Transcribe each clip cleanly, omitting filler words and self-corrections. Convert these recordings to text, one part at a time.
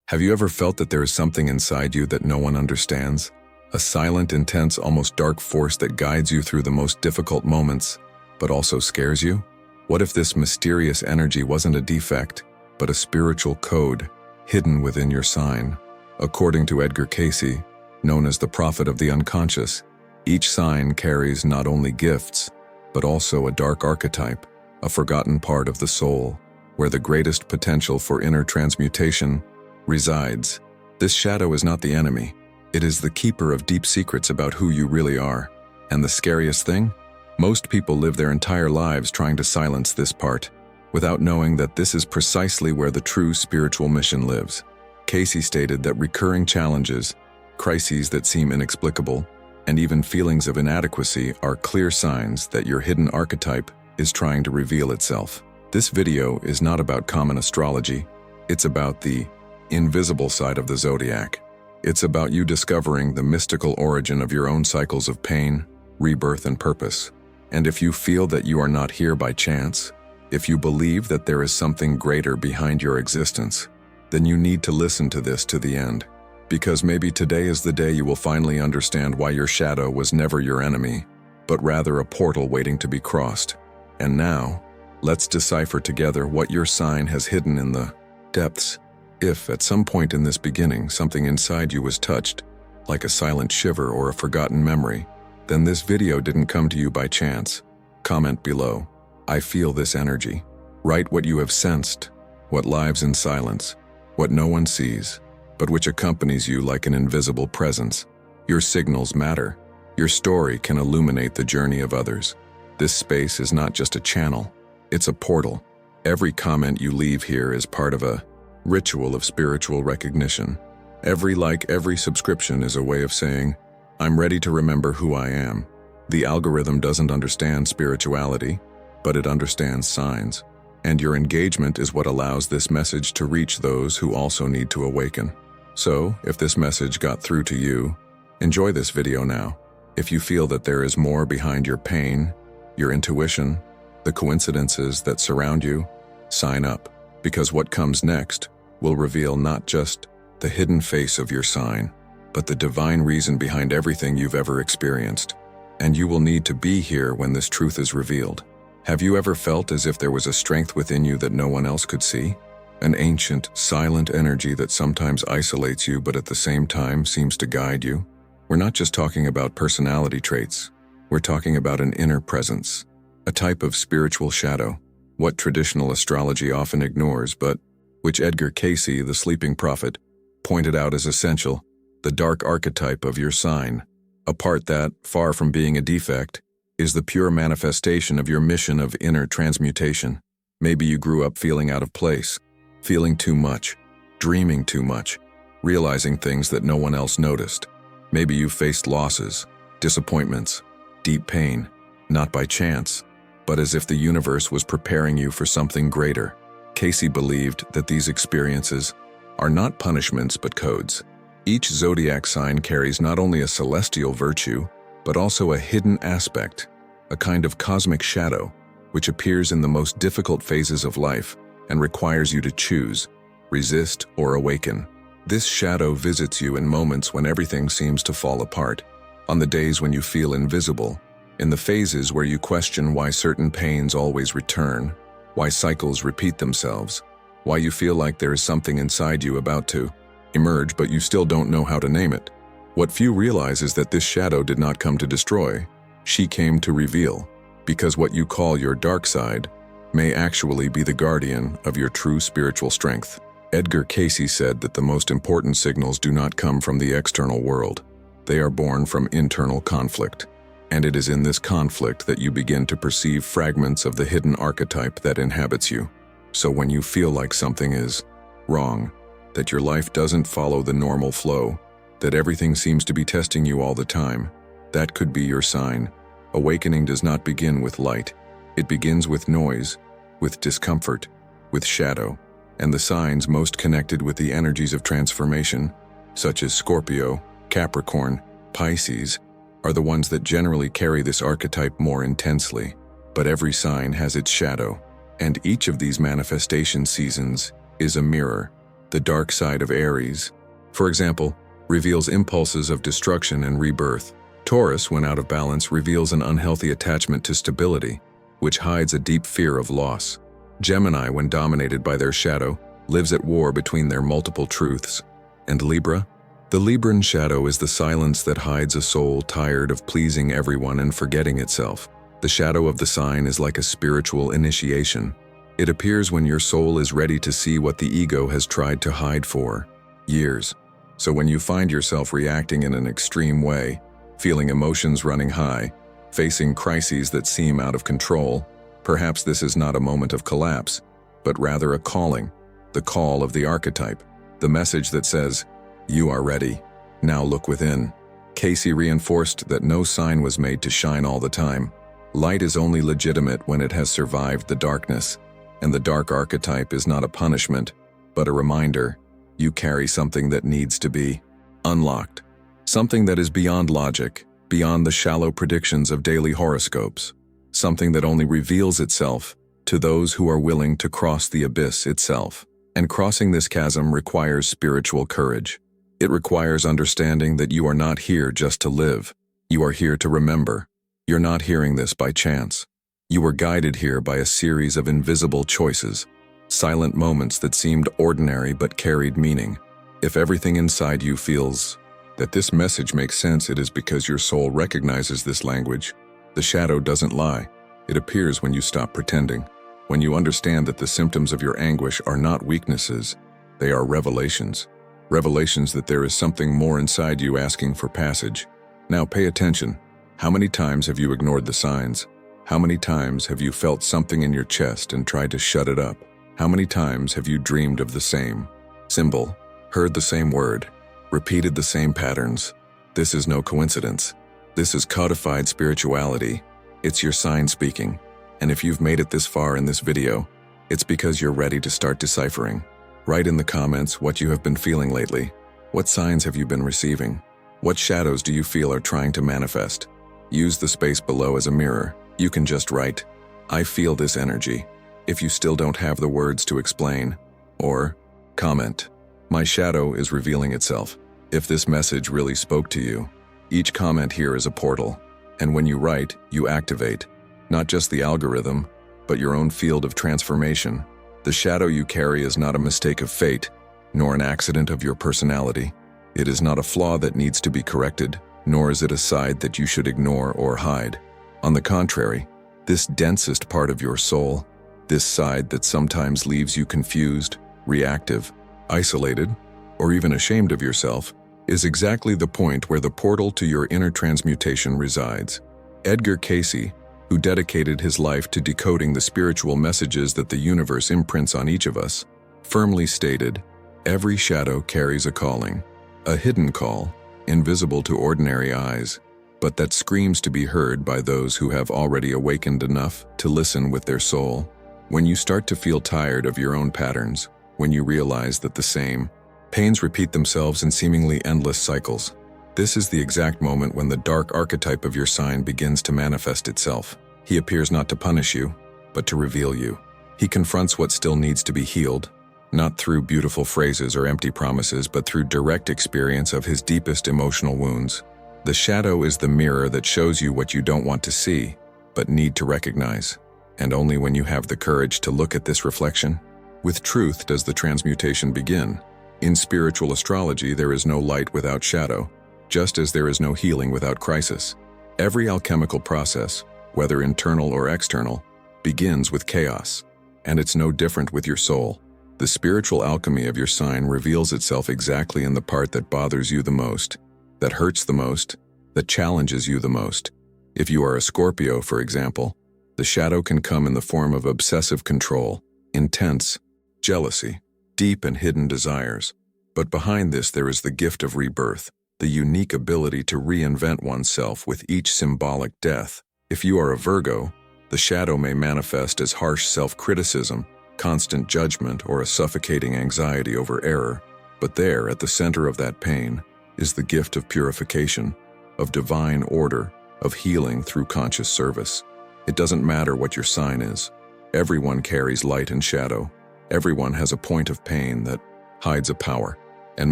Have you ever felt that there is something inside you that no one understands? A silent, intense, almost dark force that guides you through the most difficult moments, but also scares you? What if this mysterious energy wasn't a defect, but a spiritual code hidden within your sign? According to Edgar Cayce, known as the prophet of the unconscious, each sign carries not only gifts, but also a dark archetype, a forgotten part of the soul, where the greatest potential for inner transmutation resides. This shadow is not the enemy. It is the keeper of deep secrets about who you really are. And the scariest thing? Most people live their entire lives trying to silence this part, without knowing that this is precisely where the true spiritual mission lives. Cayce stated that recurring challenges, crises that seem inexplicable, and even feelings of inadequacy are clear signs that your hidden archetype is trying to reveal itself. This video is not about common astrology. It's about the invisible side of the zodiac. It's about you discovering the mystical origin of your own cycles of pain, rebirth, and purpose. And if you feel that you are not here by chance, if you believe that there is something greater behind your existence, then you need to listen to this to the end. Because maybe today is the day you will finally understand why your shadow was never your enemy, but rather a portal waiting to be crossed. And now, let's decipher together what your sign has hidden in the depths. If, at some point in this beginning, something inside you was touched, like a silent shiver or a forgotten memory, then this video didn't come to you by chance. Comment below, "I feel this energy." Write what you have sensed, what lives in silence, what no one sees, but which accompanies you like an invisible presence. Your signals matter. Your story can illuminate the journey of others. This space is not just a channel, it's a portal. Every comment you leave here is part of a ritual of spiritual recognition. Every like, every subscription is a way of saying, "I'm ready to remember who I am." The algorithm doesn't understand spirituality, but it understands signs. And your engagement is what allows this message to reach those who also need to awaken. So, if this message got through to you, enjoy this video now. If you feel that there is more behind your pain, your intuition, the coincidences that surround you, sign up. Because what comes next will reveal not just the hidden face of your sign, but the divine reason behind everything you've ever experienced. And you will need to be here when this truth is revealed. Have you ever felt as if there was a strength within you that no one else could see? An ancient, silent energy that sometimes isolates you but at the same time seems to guide you? We're not just talking about personality traits. We're talking about an inner presence, a type of spiritual shadow, what traditional astrology often ignores, but which Edgar Cayce, the sleeping prophet, pointed out as essential: the dark archetype of your sign, a part that, far from being a defect, is the pure manifestation of your mission of inner transmutation. Maybe you grew up feeling out of place, feeling too much, dreaming too much, realizing things that no one else noticed. Maybe you faced losses, disappointments, deep pain, not by chance, but as if the universe was preparing you for something greater. Cayce believed that these experiences are not punishments but codes. Each zodiac sign carries not only a celestial virtue, but also a hidden aspect, a kind of cosmic shadow, which appears in the most difficult phases of life and requires you to choose, resist, or awaken. This shadow visits you in moments when everything seems to fall apart, on the days when you feel invisible, in the phases where you question why certain pains always return, why cycles repeat themselves, why you feel like there is something inside you about to emerge but you still don't know how to name it. What few realize is that this shadow did not come to destroy, she came to reveal, because what you call your dark side may actually be the guardian of your true spiritual strength. Edgar Cayce said that the most important signals do not come from the external world. They are born from internal conflict. And it is in this conflict that you begin to perceive fragments of the hidden archetype that inhabits you. So when you feel like something is wrong, that your life doesn't follow the normal flow, that everything seems to be testing you all the time, that could be your sign. Awakening does not begin with light. It begins with noise, with discomfort, with shadow. And the signs most connected with the energies of transformation, such as Scorpio, Capricorn, Pisces, are the ones that generally carry this archetype more intensely. But every sign has its shadow, and each of these manifestation seasons is a mirror, The dark side of Aries, for example, reveals impulses of destruction and rebirth. Taurus, when out of balance, reveals an unhealthy attachment to stability, which hides a deep fear of loss. Gemini, when dominated by their shadow, lives at war between their multiple truths. And Libra? The Libran shadow is the silence that hides a soul tired of pleasing everyone and forgetting itself. The shadow of the sign is like a spiritual initiation. It appears when your soul is ready to see what the ego has tried to hide for years. So when you find yourself reacting in an extreme way, feeling emotions running high, facing crises that seem out of control, perhaps this is not a moment of collapse, but rather a calling, the call of the archetype, the message that says, "You are ready. Now look within." Cayce reinforced that no sign was made to shine all the time. Light is only legitimate when it has survived the darkness, and the dark archetype is not a punishment, but a reminder. You carry something that needs to be unlocked, something that is beyond logic, beyond the shallow predictions of daily horoscopes, something that only reveals itself to those who are willing to cross the abyss itself. And crossing this chasm requires spiritual courage. It requires understanding that you are not here just to live. You are here to remember. You're not hearing this by chance. You were guided here by a series of invisible choices, silent moments that seemed ordinary but carried meaning. If everything inside you feels that this message makes sense, it is because your soul recognizes this language. The shadow doesn't lie. It appears when you stop pretending. When you understand that the symptoms of your anguish are not weaknesses, they are revelations. Revelations that there is something more inside you asking for passage. Now pay attention. How many times have you ignored the signs? How many times have you felt something in your chest and tried to shut it up? How many times have you dreamed of the same symbol, heard the same word, repeated the same patterns? This is no coincidence. This is codified spirituality. It's your sign speaking. And if you've made it this far in this video, it's because you're ready to start deciphering. Write in the comments what you have been feeling lately. What signs have you been receiving? What shadows do you feel are trying to manifest? Use the space below as a mirror. You can just write, "I feel this energy," if you still don't have the words to explain. Or comment, "My shadow is revealing itself," if this message really spoke to you. Each comment here is a portal, and when you write, you activate not just the algorithm, but your own field of transformation. The shadow you carry is not a mistake of fate, nor an accident of your personality. It is not a flaw that needs to be corrected, nor is it a side that you should ignore or hide. On the contrary, this densest part of your soul, this side that sometimes leaves you confused, reactive, isolated, or even ashamed of yourself, is exactly the point where the portal to your inner transmutation resides. Edgar Cayce, who dedicated his life to decoding the spiritual messages that the universe imprints on each of us, firmly stated, "Every shadow carries a calling, a hidden call, invisible to ordinary eyes, but that screams to be heard by those who have already awakened enough to listen with their soul." When you start to feel tired of your own patterns, when you realize that the same pains repeat themselves in seemingly endless cycles, this is the exact moment when the dark archetype of your sign begins to manifest itself. He appears not to punish you, but to reveal you. He confronts what still needs to be healed, not through beautiful phrases or empty promises, but through direct experience of his deepest emotional wounds. The shadow is the mirror that shows you what you don't want to see, but need to recognize. And only when you have the courage to look at this reflection, with truth, does the transmutation begin. In spiritual astrology, there is no light without shadow, just as there is no healing without crisis. Every alchemical process, whether internal or external, begins with chaos, and it's no different with your soul. The spiritual alchemy of your sign reveals itself exactly in the part that bothers you the most, that hurts the most, that challenges you the most. If you are a Scorpio, for example, the shadow can come in the form of obsessive control, intense jealousy, deep and hidden desires. But behind this there is the gift of rebirth, the unique ability to reinvent oneself with each symbolic death. If you are a Virgo, the shadow may manifest as harsh self-criticism, constant judgment, or a suffocating anxiety over error. But there, at the center of that pain, is the gift of purification, of divine order, of healing through conscious service. It doesn't matter what your sign is. Everyone carries light and shadow. Everyone has a point of pain that hides a power. And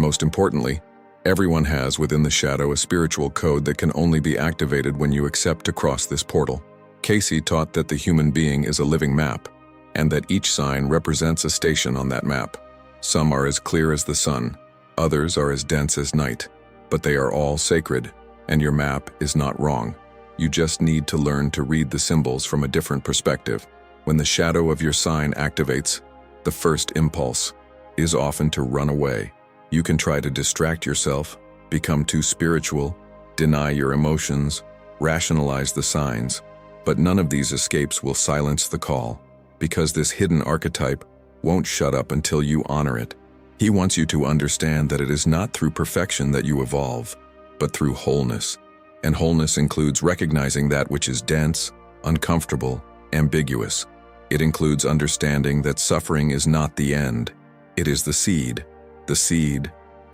most importantly, everyone has within the shadow a spiritual code that can only be activated when you accept to cross this portal. Cayce taught that the human being is a living map, and that each sign represents a station on that map. Some are as clear as the sun, others are as dense as night, but they are all sacred, and your map is not wrong. You just need to learn to read the symbols from a different perspective. When the shadow of your sign activates, the first impulse is often to run away. You can try to distract yourself, become too spiritual, deny your emotions, rationalize the signs, but none of these escapes will silence the call, because this hidden archetype won't shut up until you honor it. He wants you to understand that it is not through perfection that you evolve, but through wholeness. And wholeness includes recognizing that which is dense, uncomfortable, ambiguous. It includes understanding that suffering is not the end. It is the seed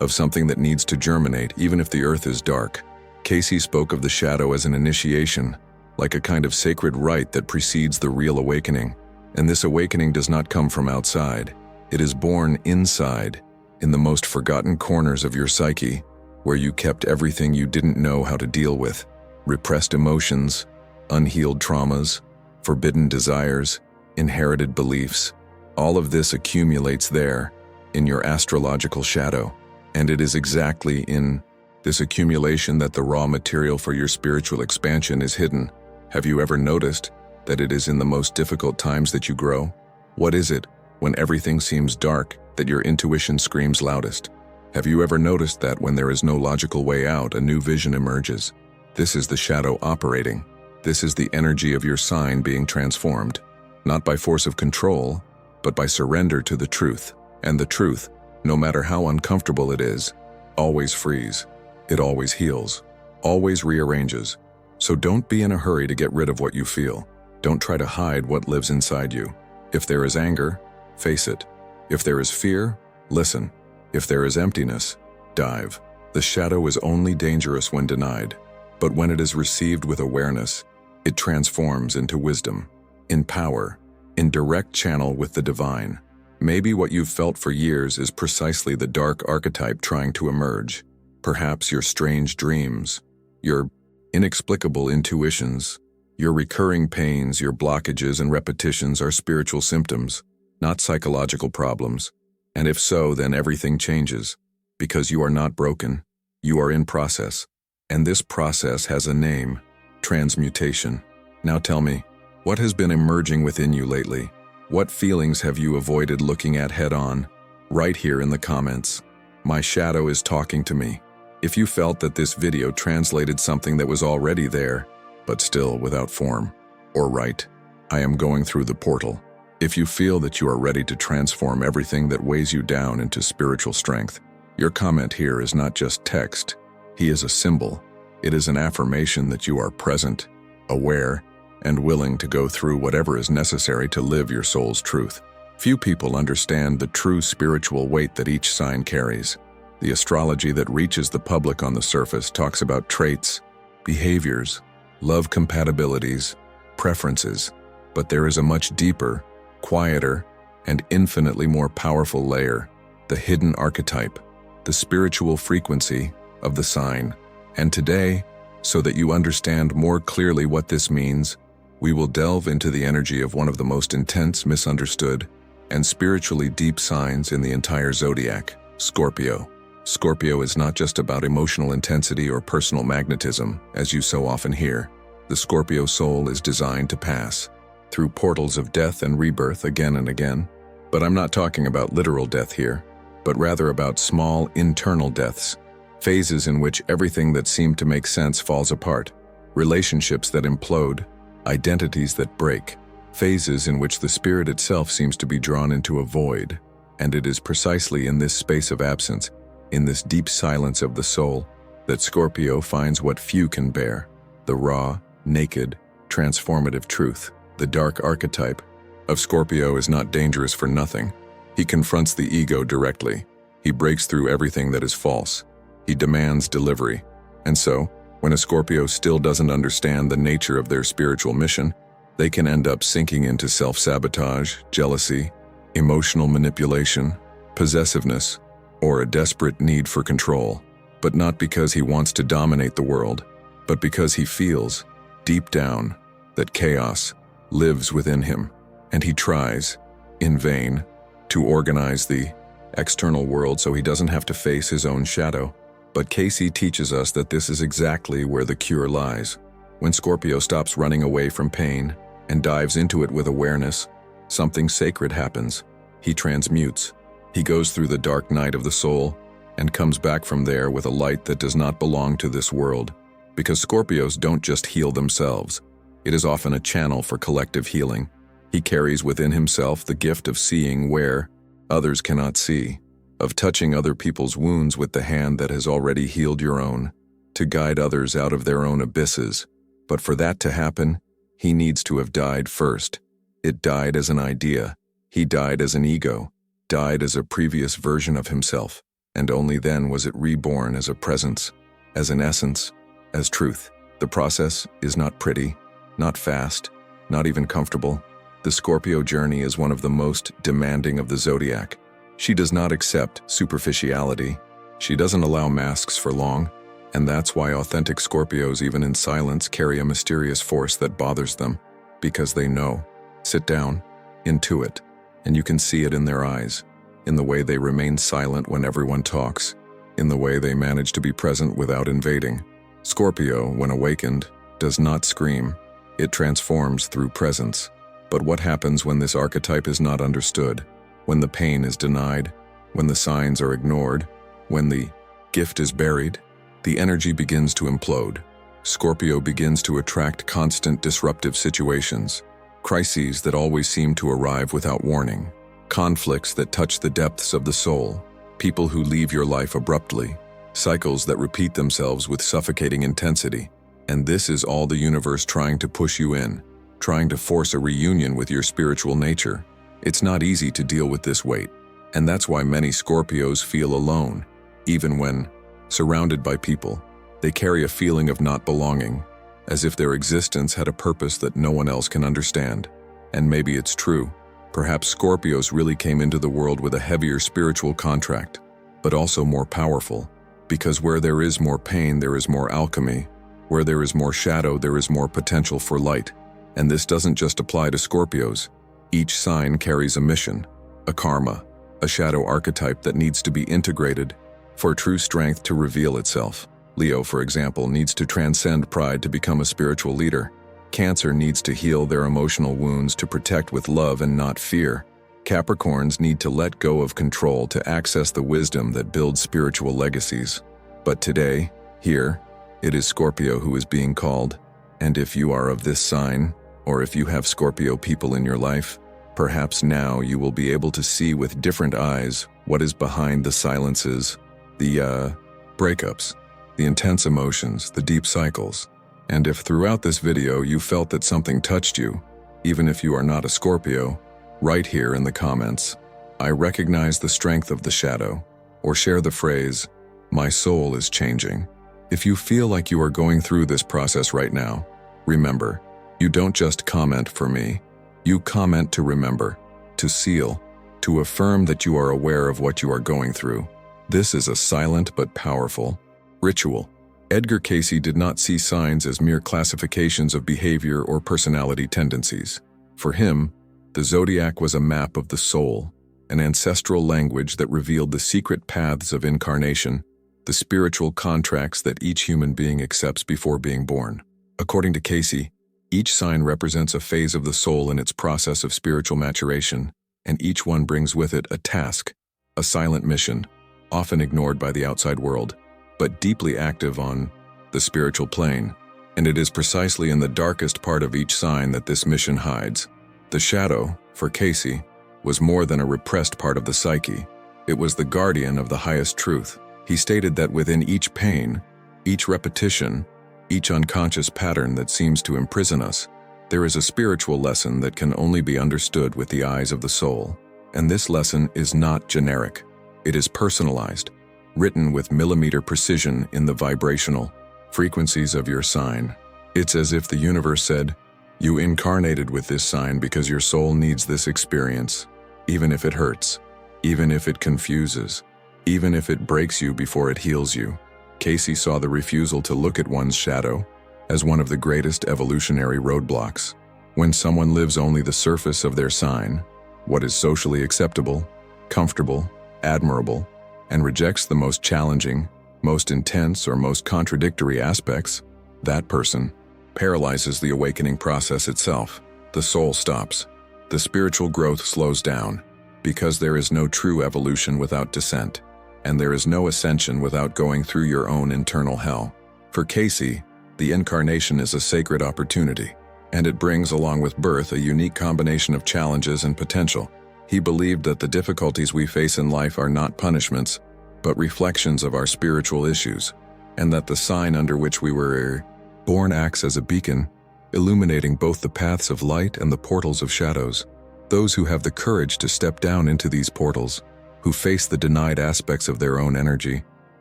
of something that needs to germinate even if the earth is dark. Cayce spoke of the shadow as an initiation, like a kind of sacred rite that precedes the real awakening. And this awakening does not come from outside. It is born inside, in the most forgotten corners of your psyche, where you kept everything you didn't know how to deal with: repressed emotions, unhealed traumas, forbidden desires, inherited beliefs. All of this accumulates there, in your astrological shadow. And it is exactly in this accumulation that the raw material for your spiritual expansion is hidden. Have you ever noticed that it is in the most difficult times that you grow? What is it, when everything seems dark, that your intuition screams loudest? Have you ever noticed that when there is no logical way out, a new vision emerges? This is the shadow operating. This is the energy of your sign being transformed, not by force of control, but by surrender to the truth. And the truth, no matter how uncomfortable it is, always frees. It always heals, always rearranges. So don't be in a hurry to get rid of what you feel. Don't try to hide what lives inside you. If there is anger, face it. If there is fear, listen. If there is emptiness, dive. The shadow is only dangerous when denied, but when it is received with awareness, it transforms into wisdom, in power, in direct channel with the divine. Maybe what you've felt for years is precisely the dark archetype trying to emerge. Perhaps your strange dreams, your inexplicable intuitions, your recurring pains, your blockages and repetitions are spiritual symptoms, not psychological problems. And if so, then everything changes, because you are not broken, you are in process. And this process has a name: transmutation. Now tell me, what has been emerging within you lately? What feelings have you avoided looking at head-on? Right here in the comments. My shadow is talking to me. If you felt that this video translated something that was already there, but still without form or right, I am going through the portal. If you feel that you are ready to transform everything that weighs you down into spiritual strength, your comment here is not just text. He is a symbol. It is an affirmation that you are present, aware, and willing to go through whatever is necessary to live your soul's truth. Few people understand the true spiritual weight that each sign carries. The astrology that reaches the public on the surface talks about traits, behaviors, love compatibilities, preferences, but there is a much deeper, quieter, and infinitely more powerful layer: the hidden archetype, the spiritual frequency of the sign. And today, so that you understand more clearly what this means, we will delve into the energy of one of the most intense, misunderstood, and spiritually deep signs in the entire zodiac: Scorpio. Scorpio is not just about emotional intensity or personal magnetism, as you so often hear. The Scorpio soul is designed to pass through portals of death and rebirth again and again. But I'm not talking about literal death here, but rather about small internal deaths, phases in which everything that seemed to make sense falls apart, relationships that implode, identities that break, phases in which the spirit itself seems to be drawn into a void. And it is precisely in this space of absence, in this deep silence of the soul, that Scorpio finds what few can bear: the raw, naked, transformative truth. The dark archetype of Scorpio is not dangerous for nothing. He confronts the ego directly. He breaks through everything that is false. He demands delivery. And so, when a Scorpio still doesn't understand the nature of their spiritual mission, they can end up sinking into self-sabotage, jealousy, emotional manipulation, possessiveness, or a desperate need for control, but not because he wants to dominate the world, but because he feels, deep down, that chaos lives within him, and he tries, in vain, to organize the external world so he doesn't have to face his own shadow. But Cayce teaches us that this is exactly where the cure lies. When Scorpio stops running away from pain and dives into it with awareness, something sacred happens. He transmutes. He goes through the dark night of the soul and comes back from there with a light that does not belong to this world. Because Scorpios don't just heal themselves. It is often a channel for collective healing. He carries within himself the gift of seeing where others cannot see, of touching other people's wounds with the hand that has already healed your own, to guide others out of their own abysses. But for that to happen, he needs to have died first. It died as an idea. He died as an ego, died as a previous version of himself, and only then was it reborn as a presence, as an essence, as truth. The process is not pretty, not fast, not even comfortable. The Scorpio journey is one of the most demanding of the zodiac. She does not accept superficiality. She doesn't allow masks for long, and that's why authentic Scorpios, even in silence, carry a mysterious force that bothers them, because they know. Sit down, intuit, and you can see it in their eyes, in the way they remain silent when everyone talks, in the way they manage to be present without invading. Scorpio, when awakened, does not scream. It transforms through presence. But what happens when this archetype is not understood? When the pain is denied? When the signs are ignored? When the gift is buried? The energy begins to implode. Scorpio begins to attract constant disruptive situations, crises that always seem to arrive without warning, conflicts that touch the depths of the soul, people who leave your life abruptly, cycles that repeat themselves with suffocating intensity. And this is all the universe trying to push you in, trying to force a reunion with your spiritual nature. It's not easy to deal with this weight, and that's why many Scorpios feel alone. Even when surrounded by people, they carry a feeling of not belonging, as if their existence had a purpose that no one else can understand. And maybe it's true. Perhaps Scorpios really came into the world with a heavier spiritual contract, but also more powerful, because where there is more pain, there is more alchemy. Where there is more shadow, there is more potential for light. And this doesn't just apply to Scorpios. Each sign carries a mission, a karma, a shadow archetype that needs to be integrated for true strength to reveal itself. Leo, for example, needs to transcend pride to become a spiritual leader. Cancer needs to heal their emotional wounds to protect with love and not fear. Capricorns need to let go of control to access the wisdom that builds spiritual legacies. But today, here, it is Scorpio who is being called. And if you are of this sign, or if you have Scorpio people in your life, perhaps now you will be able to see with different eyes what is behind the silences, the breakups, the intense emotions, the deep cycles. And if throughout this video you felt that something touched you, even if you are not a Scorpio, write here in the comments, "I recognize the strength of the shadow," or share the phrase, "My soul is changing." If you feel like you are going through this process right now, remember, you don't just comment for me. You comment to remember, to seal, to affirm that you are aware of what you are going through. This is a silent but powerful ritual. Edgar Cayce did not see signs as mere classifications of behavior or personality tendencies. For him, the zodiac was a map of the soul, an ancestral language that revealed the secret paths of incarnation, the spiritual contracts that each human being accepts before being born. According to Cayce, each sign represents a phase of the soul in its process of spiritual maturation, and each one brings with it a task, a silent mission, often ignored by the outside world, but deeply active on the spiritual plane. And it is precisely in the darkest part of each sign that this mission hides. The shadow, for Cayce, was more than a repressed part of the psyche. It was the guardian of the highest truth. He stated that within each pain, each repetition, each unconscious pattern that seems to imprison us, there is a spiritual lesson that can only be understood with the eyes of the soul. And this lesson is not generic. It is personalized, written with millimeter precision in the vibrational frequencies of your sign. It's as if the universe said, "You incarnated with this sign because your soul needs this experience, even if it hurts, even if it confuses, even if it breaks you before it heals you. Cayce saw the refusal to look at one's shadow as one of the greatest evolutionary roadblocks. When someone lives only the surface of their sign, what is socially acceptable, comfortable, admirable, and rejects the most challenging, most intense, or most contradictory aspects, that person paralyzes the awakening process itself. The soul stops. The spiritual growth slows down, because there is no true evolution without descent, and there is no ascension without going through your own internal hell. For Cayce, the incarnation is a sacred opportunity, and it brings along with birth a unique combination of challenges and potential. He believed that the difficulties we face in life are not punishments, but reflections of our spiritual issues, and that the sign under which we were born acts as a beacon, illuminating both the paths of light and the portals of shadows. Those who have the courage to step down into these portals, who face the denied aspects of their own energy,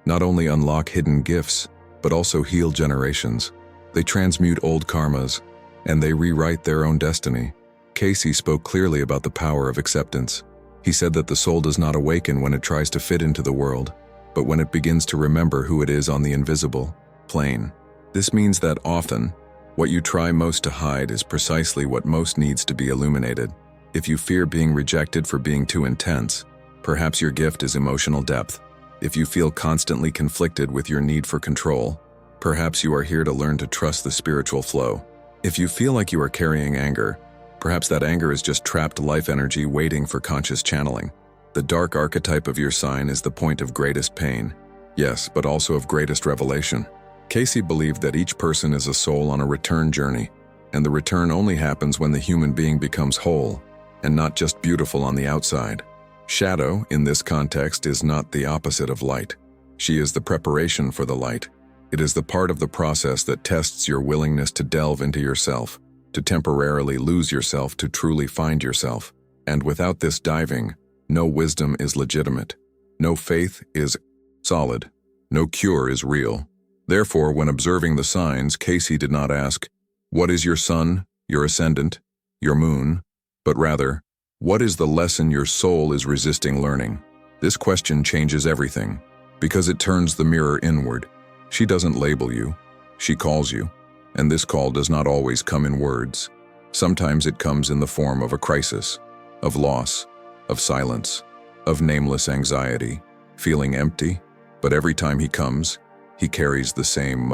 not only unlock hidden gifts, but also heal generations. They transmute old karmas, and they rewrite their own destiny. Cayce spoke clearly about the power of acceptance. He said that the soul does not awaken when it tries to fit into the world, but when it begins to remember who it is on the invisible plane. This means that often, what you try most to hide is precisely what most needs to be illuminated. If you fear being rejected for being too intense, perhaps your gift is emotional depth. If you feel constantly conflicted with your need for control, perhaps you are here to learn to trust the spiritual flow. If you feel like you are carrying anger, perhaps that anger is just trapped life energy waiting for conscious channeling. The dark archetype of your sign is the point of greatest pain, yes, but also of greatest revelation. Cayce believed that each person is a soul on a return journey, and the return only happens when the human being becomes whole, and not just beautiful on the outside. Shadow, in this context, is not the opposite of light. She is the preparation for the light. It is the part of the process that tests your willingness to delve into yourself, to temporarily lose yourself to truly find yourself. And without this diving, no wisdom is legitimate. No faith is solid. No cure is real. Therefore, when observing the signs, Cayce did not ask, "What is your sun, your ascendant, your moon?" but rather, "What is the lesson your soul is resisting learning?" This question changes everything, because it turns the mirror inward. She doesn't label you, she calls you, and this call does not always come in words. Sometimes it comes in the form of a crisis, of loss, of silence, of nameless anxiety, feeling empty, but every time he comes, he carries the same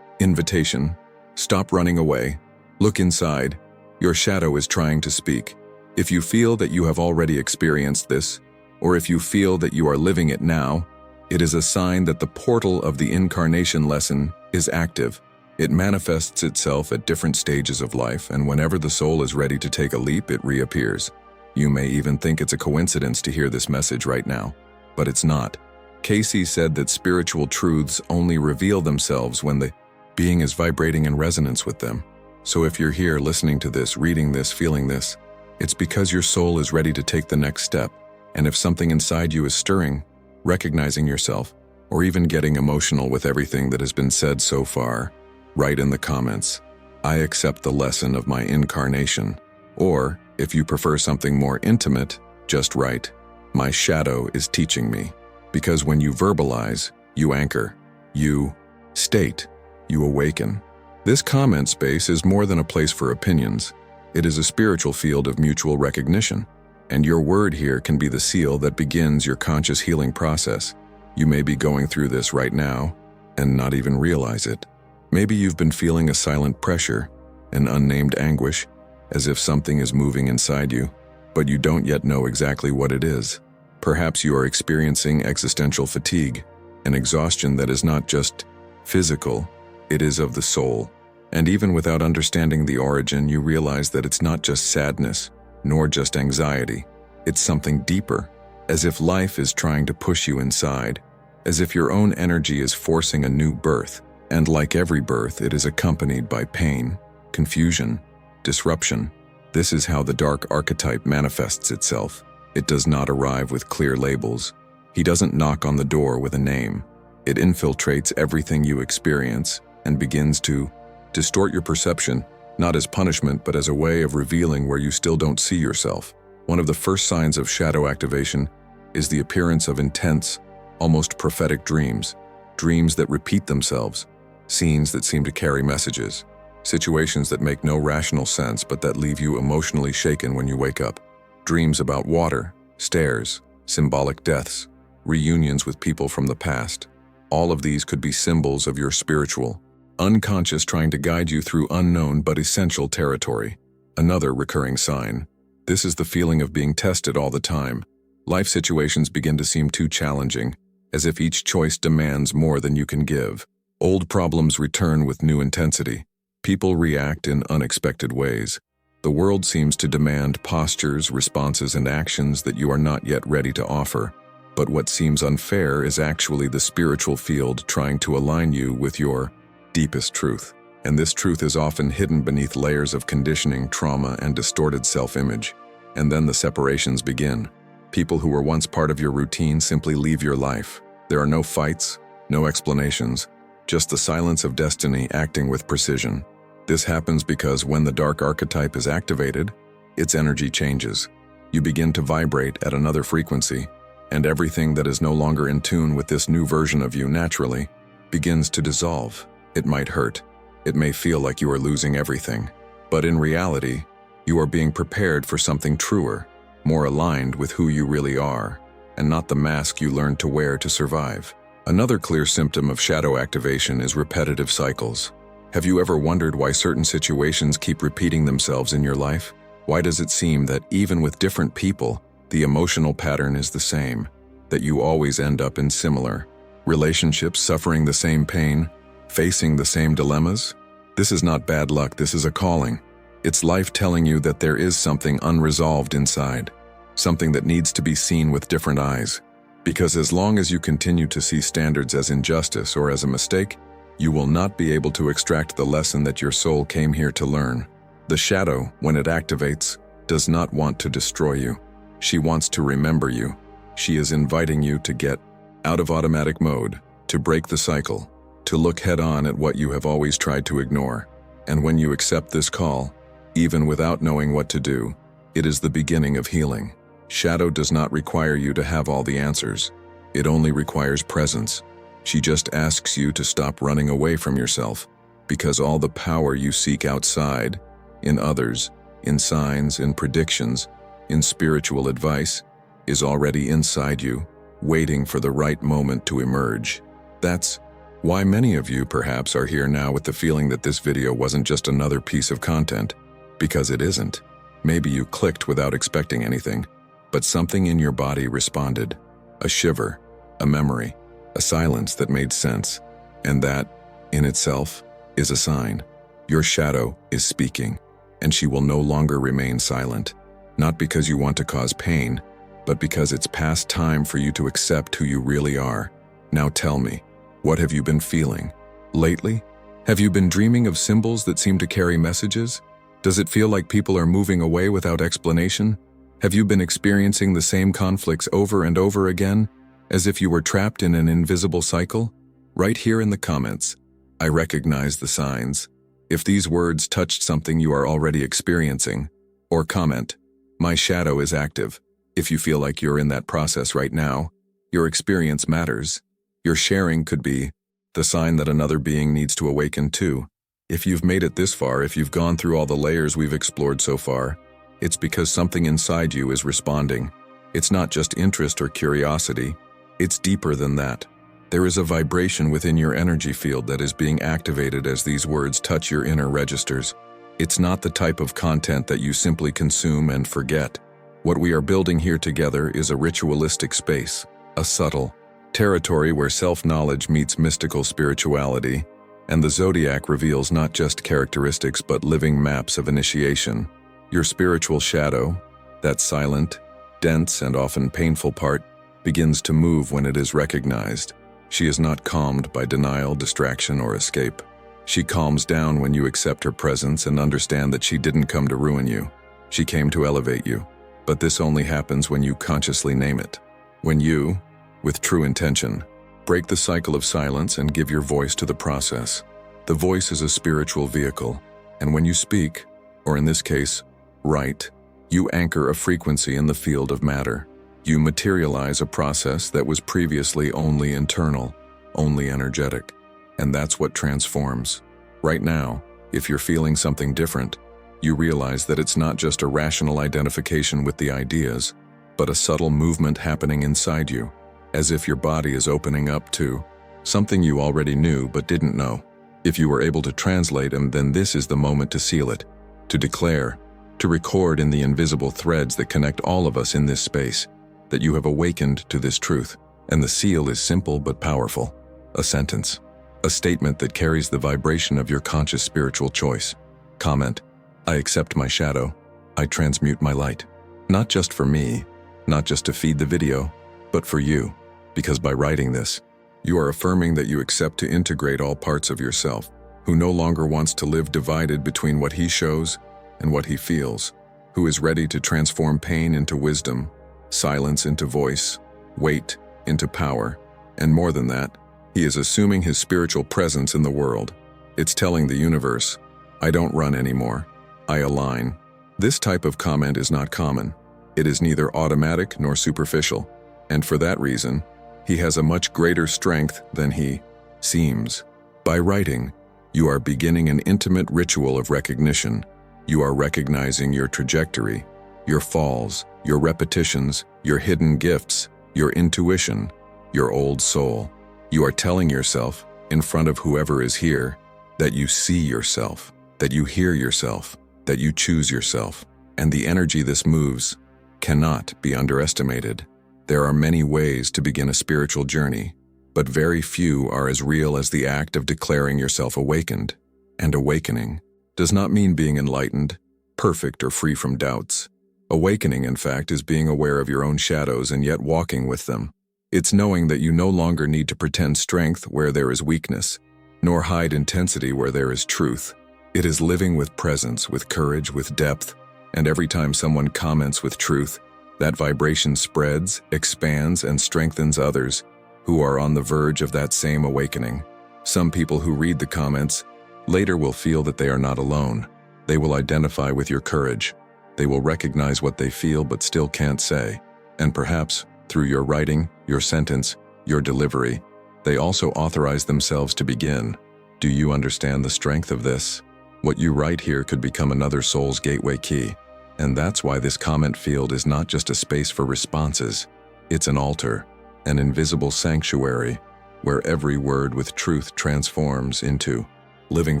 invitation. Stop running away. Look inside. Your shadow is trying to speak. If you feel that you have already experienced this, or if you feel that you are living it now, it is a sign that the portal of the incarnation lesson is active. It manifests itself at different stages of life, and whenever the soul is ready to take a leap, it reappears. You may even think it's a coincidence to hear this message right now, but it's not. Cayce said that spiritual truths only reveal themselves when the being is vibrating in resonance with them. So if you're here listening to this, reading this, feeling this, it's because your soul is ready to take the next step. And if something inside you is stirring, recognizing yourself, or even getting emotional with everything that has been said so far, write in the comments, "I accept the lesson of my incarnation." Or, if you prefer something more intimate, just write, "My shadow is teaching me." Because when you verbalize, you anchor, you state, you awaken. This comment space is more than a place for opinions. It is a spiritual field of mutual recognition, and your word here can be the seal that begins your conscious healing process. You may be going through this right now and not even realize it. Maybe you've been feeling a silent pressure, an unnamed anguish, as if something is moving inside you, but you don't yet know exactly what it is. Perhaps you are experiencing existential fatigue, an exhaustion that is not just physical, it is of the soul. And even without understanding the origin, you realize that it's not just sadness, nor just anxiety. It's something deeper, as if life is trying to push you inside, as if your own energy is forcing a new birth. And like every birth, it is accompanied by pain, confusion, disruption. This is how the dark archetype manifests itself. It does not arrive with clear labels. He doesn't knock on the door with a name. It infiltrates everything you experience and begins to distort your perception, not as punishment, but as a way of revealing where you still don't see yourself. One of the first signs of shadow activation is the appearance of intense, almost prophetic dreams, dreams that repeat themselves, scenes that seem to carry messages, situations that make no rational sense but that leave you emotionally shaken when you wake up. Dreams about water, stairs, symbolic deaths, reunions with people from the past. All of these could be symbols of your spiritual, unconscious trying to guide you through unknown but essential territory. Another recurring sign. This is the feeling of being tested all the time. Life situations begin to seem too challenging, as if each choice demands more than you can give. Old problems return with new intensity. People react in unexpected ways. The world seems to demand postures, responses, and actions that you are not yet ready to offer. But what seems unfair is actually the spiritual field trying to align you with your deepest truth. And this truth is often hidden beneath layers of conditioning, trauma, and distorted self-image. And then the separations begin. People who were once part of your routine simply leave your life. There are no fights, no explanations, just the silence of destiny acting with precision. This happens because when the dark archetype is activated, its energy changes. You begin to vibrate at another frequency, and everything that is no longer in tune with this new version of you naturally begins to dissolve. It might hurt. It may feel like you are losing everything. But in reality, you are being prepared for something truer, more aligned with who you really are, and not the mask you learned to wear to survive. Another clear symptom of shadow activation is repetitive cycles. Have you ever wondered why certain situations keep repeating themselves in your life? Why does it seem that even with different people, the emotional pattern is the same, that you always end up in similar relationships, suffering the same pain, facing the same dilemmas? This is not bad luck, this is a calling. It's life telling you that there is something unresolved inside, something that needs to be seen with different eyes. Because as long as you continue to see standards as injustice or as a mistake, you will not be able to extract the lesson that your soul came here to learn. The shadow, when it activates, does not want to destroy you. She wants to remember you. She is inviting you to get out of automatic mode, to break the cycle, to look head-on at what you have always tried to ignore. And when you accept this call, even without knowing what to do, it is the beginning of healing. Shadow does not require you to have all the answers. It only requires presence. She just asks you to stop running away from yourself, because all the power you seek outside, in others, in signs, in predictions, in spiritual advice, is already inside you, waiting for the right moment to emerge. That's why many of you perhaps are here now with the feeling that this video wasn't just another piece of content, because it isn't. Maybe you clicked without expecting anything, but something in your body responded. A shiver, a memory, a silence that made sense, and that, in itself, is a sign. Your shadow is speaking, and she will no longer remain silent, not because you want to cause pain, but because it's past time for you to accept who you really are. Now tell me, what have you been feeling? Lately? Have you been dreaming of symbols that seem to carry messages? Does it feel like people are moving away without explanation? Have you been experiencing the same conflicts over and over again, as if you were trapped in an invisible cycle? Write here in the comments, I recognize the signs, if these words touched something you are already experiencing. Or comment, my shadow is active. If you feel like you're in that process right now, your experience matters. Your sharing could be the sign that another being needs to awaken too. If you've made it this far, if you've gone through all the layers we've explored so far, it's because something inside you is responding. It's not just interest or curiosity. It's deeper than that. There is a vibration within your energy field that is being activated as these words touch your inner registers. It's not the type of content that you simply consume and forget. What we are building here together is a ritualistic space, a subtle territory where self-knowledge meets mystical spirituality, and the zodiac reveals not just characteristics but living maps of initiation. Your spiritual shadow, that silent, dense, and often painful part, begins to move when it is recognized. She is not calmed by denial, distraction, or escape. She calms down when you accept her presence and understand that she didn't come to ruin you. She came to elevate you. But this only happens when you consciously name it. When you, with true intention, break the cycle of silence and give your voice to the process. The voice is a spiritual vehicle, and when you speak, or in this case, write, you anchor a frequency in the field of matter. You materialize a process that was previously only internal, only energetic. And that's what transforms. Right now, if you're feeling something different, you realize that it's not just a rational identification with the ideas, but a subtle movement happening inside you, as if your body is opening up to something you already knew but didn't know. If you were able to translate them, then this is the moment to seal it, to declare, to record in the invisible threads that connect all of us in this space, that you have awakened to this truth. And the seal is simple but powerful. A sentence. A statement that carries the vibration of your conscious spiritual choice. Comment: I accept my shadow. I transmute my light. Not just for me, not just to feed the video, but for you. Because by writing this, you are affirming that you accept to integrate all parts of yourself, who no longer wants to live divided between what he shows and what he feels, who is ready to transform pain into wisdom, silence into voice, weight into power, and more than that, he is assuming his spiritual presence in the world. It's telling the universe, I don't run anymore, I align. This type of comment is not common. It is neither automatic nor superficial, and for that reason, he has a much greater strength than he seems. By writing, you are beginning an intimate ritual of recognition. You are recognizing your trajectory, your falls, your repetitions, your hidden gifts, your intuition, your old soul. You are telling yourself, in front of whoever is here, that you see yourself, that you hear yourself, that you choose yourself, and the energy this moves cannot be underestimated. There are many ways to begin a spiritual journey, but very few are as real as the act of declaring yourself awakened. And awakening does not mean being enlightened, perfect, or free from doubts. Awakening, in fact, is being aware of your own shadows and yet walking with them. It's knowing that you no longer need to pretend strength where there is weakness, nor hide intensity where there is truth. It is living with presence, with courage, with depth, and every time someone comments with truth, that vibration spreads, expands, and strengthens others who are on the verge of that same awakening. Some people who read the comments later will feel that they are not alone. They will identify with your courage. They will recognize what they feel but still can't say. And perhaps, through your writing, your sentence, your delivery, they also authorize themselves to begin. Do you understand the strength of this? What you write here could become another soul's gateway key. And that's why this comment field is not just a space for responses. It's an altar, an invisible sanctuary, where every word with truth transforms into living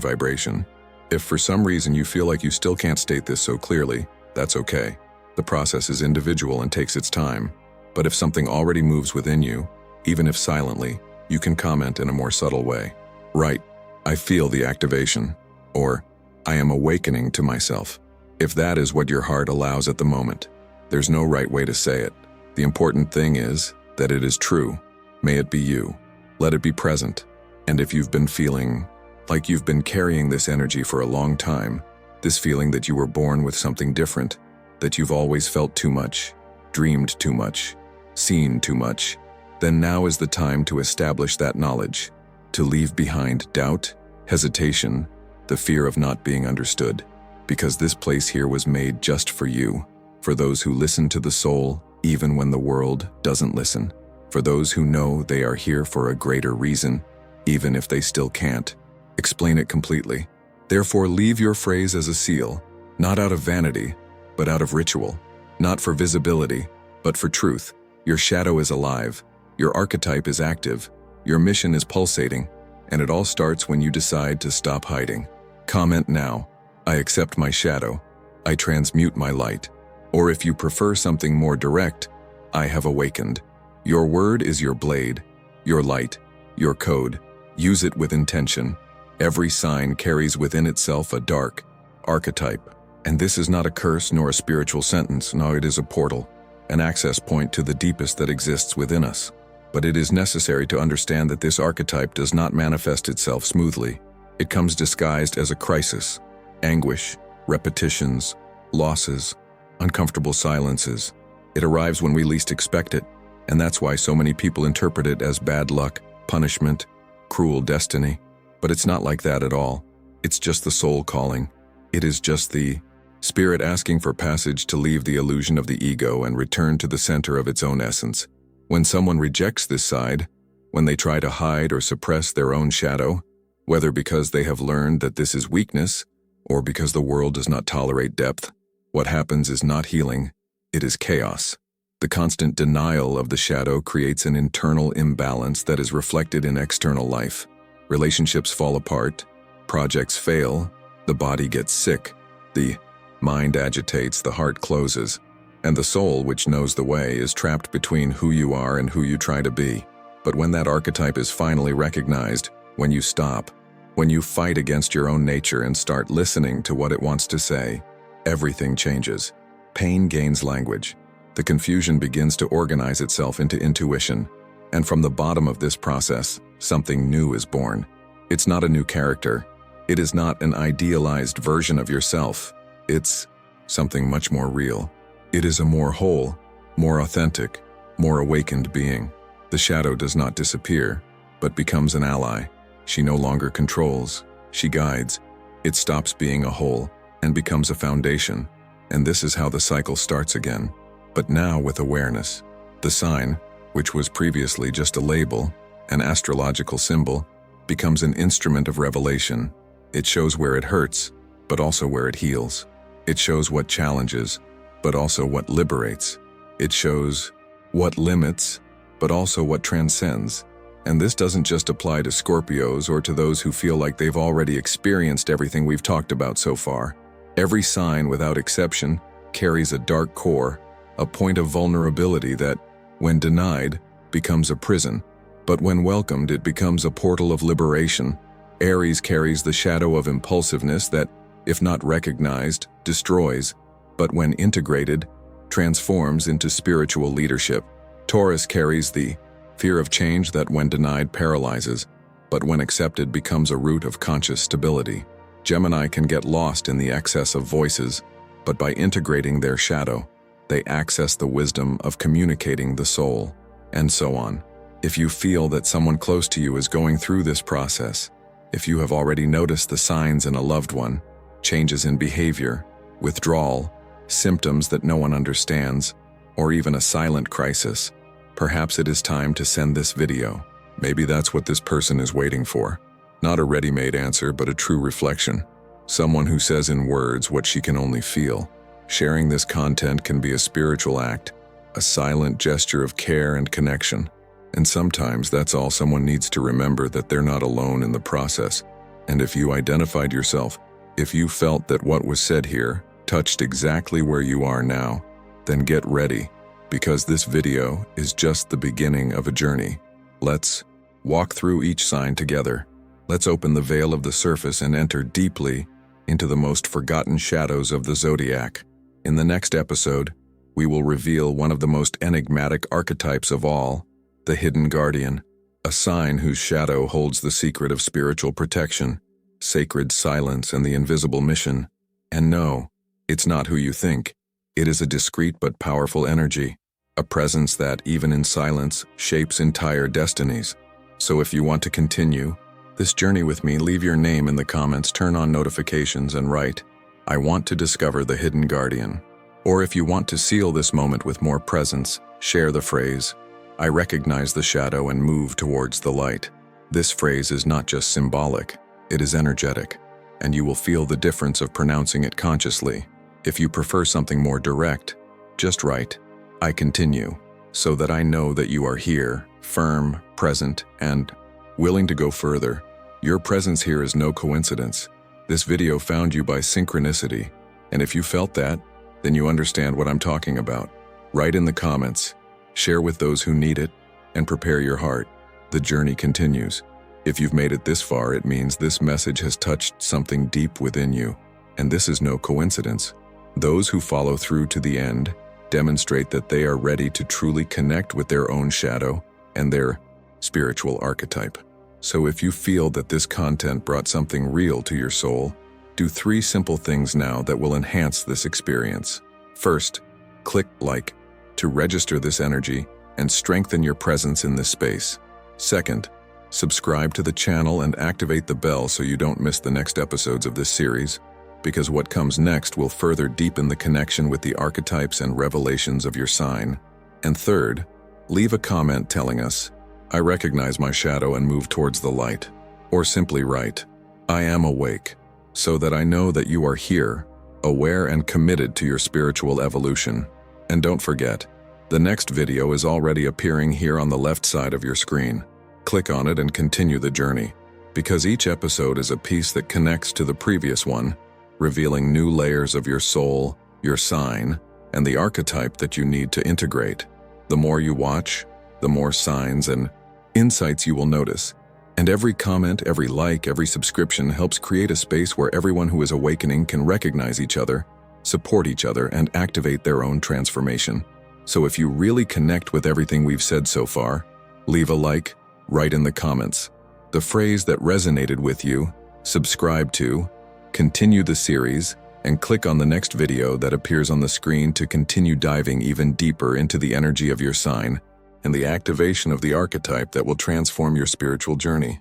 vibration. If for some reason you feel like you still can't state this so clearly, that's okay. The process is individual and takes its time. But if something already moves within you, even if silently, you can comment in a more subtle way. Write, I feel the activation, or I am awakening to myself. If that is what your heart allows at the moment, there's no right way to say it. The important thing is that it is true. May it be you. Let it be present. And if you've been feeling like you've been carrying this energy for a long time, this feeling that you were born with something different, that you've always felt too much, dreamed too much, seen too much, then now is the time to establish that knowledge, to leave behind doubt, hesitation, the fear of not being understood, because this place here was made just for you, for those who listen to the soul even when the world doesn't listen, for those who know they are here for a greater reason, even if they still can't explain it completely. Therefore, leave your phrase as a seal, not out of vanity, but out of ritual, not for visibility, but for truth. Your shadow is alive, your archetype is active, your mission is pulsating, and it all starts when you decide to stop hiding. Comment now, I accept my shadow, I transmute my light. Or if you prefer something more direct, I have awakened. Your word is your blade, your light, your code. Use it with intention. Every sign carries within itself a dark archetype. And this is not a curse nor a spiritual sentence. No, it is a portal, an access point to the deepest that exists within us. But it is necessary to understand that this archetype does not manifest itself smoothly. It comes disguised as a crisis, anguish, repetitions, losses, uncomfortable silences. It arrives when we least expect it, and that's why so many people interpret it as bad luck, punishment, cruel destiny. But it's not like that at all. It's just the soul calling. It is just the Spirit asking for passage to leave the illusion of the ego and return to the center of its own essence. When someone rejects this side, when they try to hide or suppress their own shadow, whether because they have learned that this is weakness or because the world does not tolerate depth, what happens is not healing, it is chaos. The constant denial of the shadow creates an internal imbalance that is reflected in external life. Relationships fall apart, projects fail, the body gets sick, the mind agitates, the heart closes, and the soul, which knows the way, is trapped between who you are and who you try to be. But when that archetype is finally recognized, when you stop, when you fight against your own nature and start listening to what it wants to say, everything changes. Pain gains language. The confusion begins to organize itself into intuition, and from the bottom of this process, something new is born. It's not a new character. It is not an idealized version of yourself. It's something much more real. It is a more whole, more authentic, more awakened being. The shadow does not disappear, but becomes an ally. She no longer controls, she guides. It stops being a whole and becomes a foundation. And this is how the cycle starts again. But now with awareness. The sign, which was previously just a label, an astrological symbol, becomes an instrument of revelation. It shows where it hurts, but also where it heals. It shows what challenges, but also what liberates. It shows what limits, but also what transcends. And this doesn't just apply to Scorpios or to those who feel like they've already experienced everything we've talked about so far. Every sign, without exception, carries a dark core, a point of vulnerability that, when denied, becomes a prison. But when welcomed, it becomes a portal of liberation. Aries carries the shadow of impulsiveness that, if not recognized, destroys, but when integrated, transforms into spiritual leadership. Taurus carries the fear of change that, when denied, paralyzes, but when accepted, becomes a root of conscious stability. Gemini can get lost in the excess of voices, but by integrating their shadow, they access the wisdom of communicating the soul, and so on. If you feel that someone close to you is going through this process, if you have already noticed the signs in a loved one, changes in behavior, withdrawal, symptoms that no one understands, or even a silent crisis, perhaps it is time to send this video. Maybe that's what this person is waiting for. Not a ready-made answer, but a true reflection. Someone who says in words what she can only feel. Sharing this content can be a spiritual act, a silent gesture of care and connection. And sometimes that's all someone needs to remember, that they're not alone in the process. And if you identified yourself, if you felt that what was said here touched exactly where you are now, then get ready, because this video is just the beginning of a journey. Let's walk through each sign together. Let's open the veil of the surface and enter deeply into the most forgotten shadows of the zodiac. In the next episode, we will reveal one of the most enigmatic archetypes of all, the hidden guardian, a sign whose shadow holds the secret of spiritual protection, sacred silence, and the invisible mission. And no, it's not who you think. It is a discreet but powerful energy, a presence that, even in silence, shapes entire destinies. So if you want to continue this journey with me, leave your name in the comments, turn on notifications, and write, "I want to discover the hidden guardian." Or if you want to seal this moment with more presence, share the phrase, "I recognize the shadow and move towards the light." This phrase is not just symbolic, it is energetic, and you will feel the difference of pronouncing it consciously. If you prefer something more direct, just write, "I continue," so that I know that you are here, firm, present, and willing to go further. Your presence here is no coincidence. This video found you by synchronicity, and if you felt that, then you understand what I'm talking about. Write in the comments, share with those who need it, and prepare your heart. The journey continues. If you've made it this far, it means this message has touched something deep within you, and this is no coincidence. Those who follow through to the end demonstrate that they are ready to truly connect with their own shadow and their spiritual archetype. So if you feel that this content brought something real to your soul, do 3 simple things now that will enhance this experience. First, click like to register this energy and strengthen your presence in this space. Second, subscribe to the channel and activate the bell so you don't miss the next episodes of this series. because what comes next will further deepen the connection with the archetypes and revelations of your sign. And third, leave a comment telling us, "I recognize my shadow and move towards the light." Or simply write, "I am awake," so that I know that you are here, aware and committed to your spiritual evolution. And don't forget, the next video is already appearing here on the left side of your screen. Click on it and continue the journey, because each episode is a piece that connects to the previous one, revealing new layers of your soul, your sign, and the archetype that you need to integrate. The more you watch, the more signs and insights you will notice. And every comment, every like, every subscription helps create a space where everyone who is awakening can recognize each other, support each other, and activate their own transformation. So if you really connect with everything we've said so far, leave a like, write in the comments the phrase that resonated with you, subscribe to, continue the series, and click on the next video that appears on the screen to continue diving even deeper into the energy of your sign and the activation of the archetype that will transform your spiritual journey.